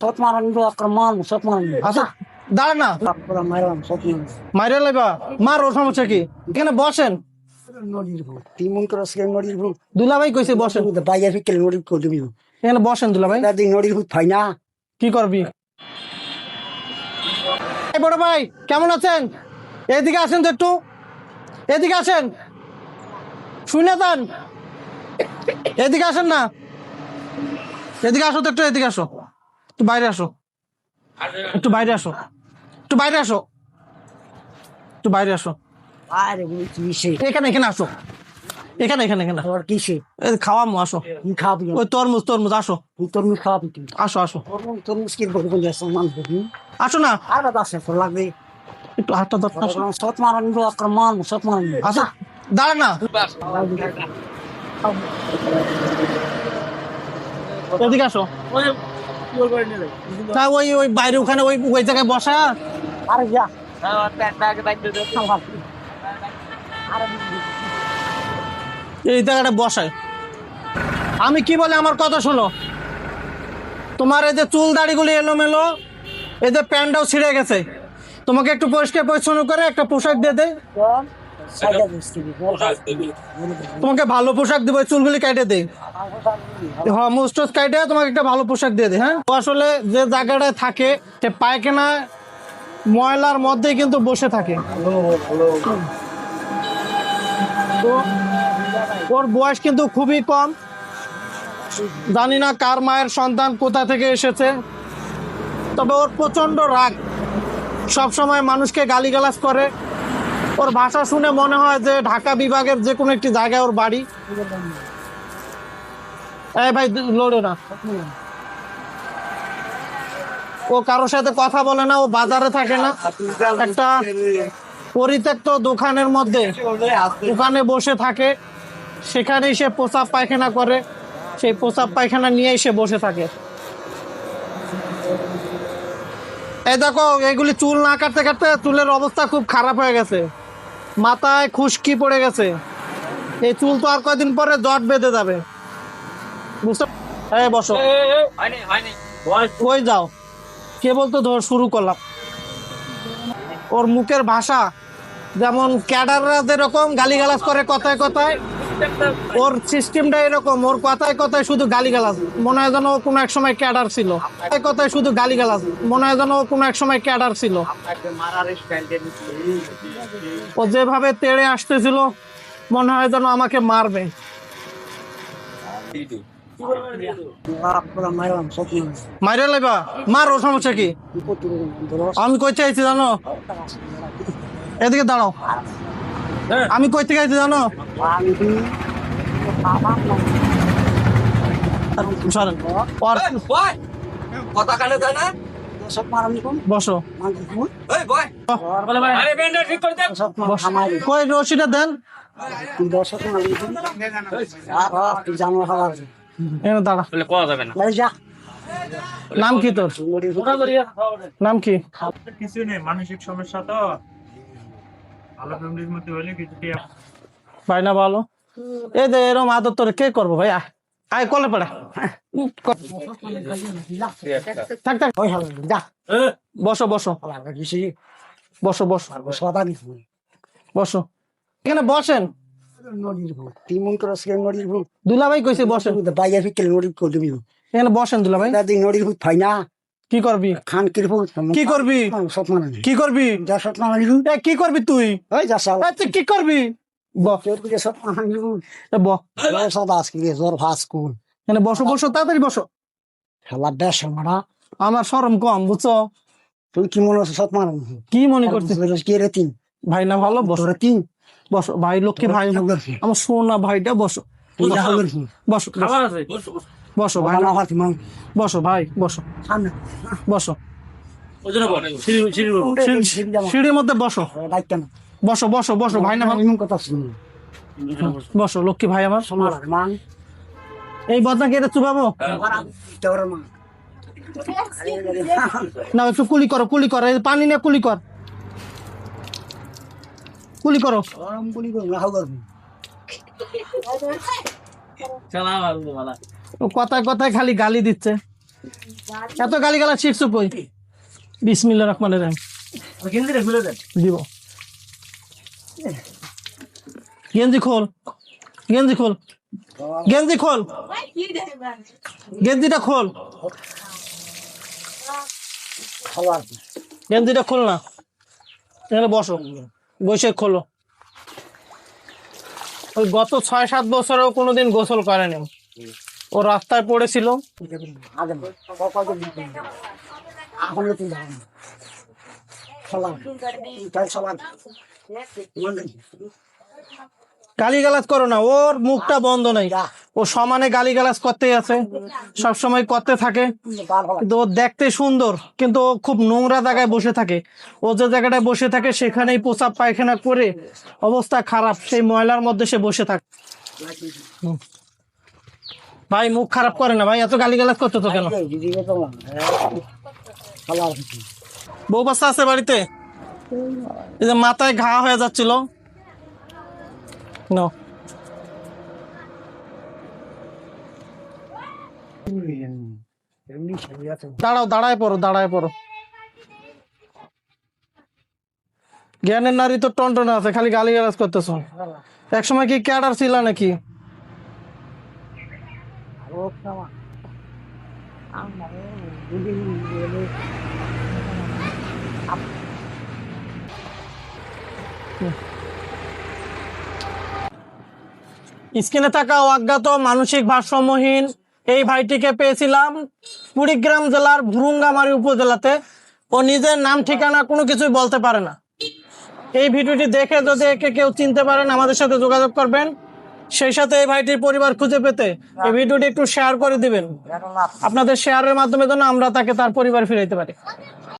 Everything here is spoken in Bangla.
Sot maran do akraman, sot maran. আচ্ছা দাঁড়া না, Akra maran, sot maran. মাইরে লাইবা মার, ওর সমস্যা কি? এখানে বসেন। Nodir bu. Timun kras ke nodir bu. দুলাভাই কইছে বসেন, Bu da bayar fikir nodir ko dubi. এখানে বসেন দুলাভাই। Da ding nodir bu phaina. কি করবি? এই বড় ভাই কেমন আছেন? এদিকে আসেন তো একটু, এদিকে আসেন, শুনে যান, এদিকে আসেন না, এদিকে আসো তো একটু, এদিকে আসো, একটু বাইরে আসো, একটু বাইরে আসো, একটু বাইরে আসো, একটু বাইরে আসো, Are bu kise. এখানে এখানে আসো, এখানে এখানে এখানে Or kise. এই খাওয়ামো, আসো, Ni khabi. ওই তরমুজ তরমুজ, আসো Tor mi khabi tu. আসো আসো Tor muskil bu ko jasa man bu. আসো না, Ara da se for lagbe. একটু হাতটা ধরতে আসো। Sot maran do akraman, sot maran. আচ্ছা দাঁড়া না, এদিকে আসো। তা ওই ওই বাইরে ওখানে ওই ওই জায়গায় বসা, Are ya. এই জায়গাটা বসায়। আমি কি বলে আমার কথা শোনো, তোমার এই যে চুল দাড়িগুলি এলোমেলো, এই যে প্যান্টটাও ছিঁড়ে গেছে, তোমাকে একটু পরিষ্কার পরিচ্ছন্ন করে একটা পোশাক দিয়ে দেয়, Saja muskil. তোমাকে ভালো পোশাক দেবো, চুলগুলি কেটে দেয়, হ্যাঁ মুস্টোস কাইটে তোমাকে একটা ভালো পোশাক দিয়ে দেয়। হ্যাঁ ও আসলে যে জায়গাটায় থাকে সে পায়খানা ময়লার মধ্যেই কিন্তু বসে থাকে। তো ওর বয়স কিন্তু খুবই কম, জানি না কার মায়ের সন্তান, কোথা থেকে এসেছে, তবে ওর প্রচন্ড রাগ, সব সময় মানুষকে গালিগালাজ করে। ওর ভাষা শুনে মনে হয় যে ঢাকা বিভাগের যে কোনো একটি জায়গায় ওর বাড়ি। এই ভাই লড়ো না, ও কারোর সাথে কথা বলে না, ও বাজারে থাকে না, একটা পরিত্যক্ত দোকানের মধ্যে ওখানে বসে থাকে, সেখানেই সে প্রসাব পায়খানা করে, সেই প্রসাব পায়খানা নিয়েই সে বসে থাকে। এই দেখো এগুলি চুল না কাটতে কাটতে চুলের অবস্থা খুব খারাপ হয়ে গেছে, মাথায় খুশকি পড়ে গেছে, এই চুল তো আর কয়দিন পরে জট বেঁধে যাবে, বুঝতে? এই বসো, কই যাও, কেবল তো ধর শুরু করলাম। ওর মুখের ভাষা যেমন ক্যাডাররা যেরকম গালিগালাজ করে কথায় কথায়, ওর সিস্টেমটা এরকম, ওর কথায় কথায় শুধু গালিগালাজ, মনে হয় যেন ও কোনো এক সময় ক্যাডার ছিল, কথায় কথায় শুধু গালিগালাজ, মনে হয় যেন ও কোনো এক সময় ক্যাডার ছিল। ও যেভাবে তেড়ে আসতেছিল মনে হয় যেন আমাকে মারবে। Akra maran, sot maran. মাইরে লাইবা মার, ওর সমস্যা কি? আমি কই থেকে আইছি জানো? এদিকে দাঁড়াও, আমি কই থেকে আইছি জানো? সরেন। কথা কানে যায় না? Sot maran ni kon. বসো, এই বয়, আরে বেন্ডা ঠিক করে দে। Sot maran hamari. কই রশিটা দেন, Sot maran ni kon. Tu janwa khabar. এখানে দাঁড়া। বলে কোয়া যাবে না। Lai ja. নাম কি তোর? Nodir bu. নাম কি? কিছু নেই, মানসিক সমস্যা তো ভালো ফ্যামিলির মধ্যে হলে কিছুটি ভাই না ভালো, এই যে এরম আদর তোর কে করবো ভাই? আয় আয় কলে পড়া, থাক থাক, Oi hal. Ja. বসো বসো Ala kisi. বসো বসো Sota ni. বসো, এখানে বসেন। Nodir bu. Timun kras ke nodir bu. দুলাভাই কইছে বসেন, Bu da bayar fikir nodir ko dubi. এখানে বসেন দুলাভাই। Da ding nodir bu phaina. কি করবি? Khan kirfu. কি করবি? Sot maran. কি করবি? Ja sot maran ni. এ কি করবি তুই? Oi ja sal. এ তুই কি করবি? ব Jor ku sot maran ni. এ ব Sot aski zor fas ku. এখানে বসো বসো, তাড়াতাড়ি বসো। Hala besh mara. আমার শরম কম বুঝছো, তুই কি মনে হচ্ছে সৎ মারান? কি মনে করছিস? কি রে তিন ভাই না ভালো, বসো তোরা তিন বসো, ভাই লক্ষ্মী ভাই আমার সোনা ভাইটা, বসো বসো খাবার আছে। বসো ভাই, বসো ভাই, বসো সামনে বসো, ওজনে বল। সিঁড়ি সিঁড়ি বল। সিঁড়ির মধ্যে বসো, দায়িত্ব না বসো বসো বসো, ভাই না ভালো, এমন কথা শুনি বসো লক্ষ্মী ভাই আমার। সোনার মান এই বদনাকে এটা চুবাবো তোর মা না, একটু কুলি করো, কুলি করো, এই পানি নিয়ে কুলি কর, কুলি করো। গরম বলি গো না গরম চালা মারবো মালা। ও কথায় কথায় খালি গালি দিচ্ছে, এত গালিগালাজ শিখছো কই? বিসমিল্লাহির রহমানির রহিম। গেঞ্জিটা খুলে দেন। দিব। গেঞ্জি খোল, গেঞ্জি খোল, গেঞ্জি খোল, গেঞ্জিটা খোল, খাবার গেঞ্জিটা খোল না। এখানে বসো, বসে খোলো। ওই গত 6-7 বছরেও কোনোদিন গোসল করেনি। ও রাস্তায় পড়েছিল। আগে এখন তুই যাবেন খাবার তাই সবার গালিগালাজ করো না, ওর মুখটা বন্ধ নাই। ও সমানে গালিগালাজ করতেই আছে, সব সময় করতে থাকে। কিন্তু ও দেখতে সুন্দর, কিন্তু ও খুব নোংরা জায়গায় বসে থাকে। ও যে জায়গাটায় বসে থাকে সেখানেই প্রসাব পায়খানা করে অবস্থা খারাপ, সেই ময়লার মধ্যে সে বসে থাকে। ভাই মুখ খারাপ করে না ভাই, এত গালিগালাজ করতে তো কেন? খাবার বউ বাচ্চা আছে বাড়িতে? এই যে মাথায় ঘা হয়ে যাচ্ছিল। No. দাঁড়াও, দাঁড়ায় পড়ো, দাঁড়ায় পড়ো। জ্ঞানের নারী তো টনটনে আছে, খালি গালিগালাজ করতেছো। একসময় কি ক্যাডার ছিল নাকি? স্ক্রিনে থাকা অজ্ঞাত মানসিক ভারসাম্যহীন এই ভাইটিকে পেয়েছিলাম কুড়িগ্রাম জেলার ভুরুঙ্গামারী উপজেলাতে। ও নিজের নাম ঠিকানা কোনো কিছুই বলতে পারে না। এই ভিডিওটি দেখে যদি একে কেউ চিনতে পারেন আমাদের সাথে যোগাযোগ করবেন। সেই সাথে এই ভাইটির পরিবার খুঁজে পেতে এই ভিডিওটি একটু শেয়ার করে দিবেন। আপনাদের শেয়ারের মাধ্যমে যেন আমরা তাকে তার পরিবার ফিরাইতে পারি।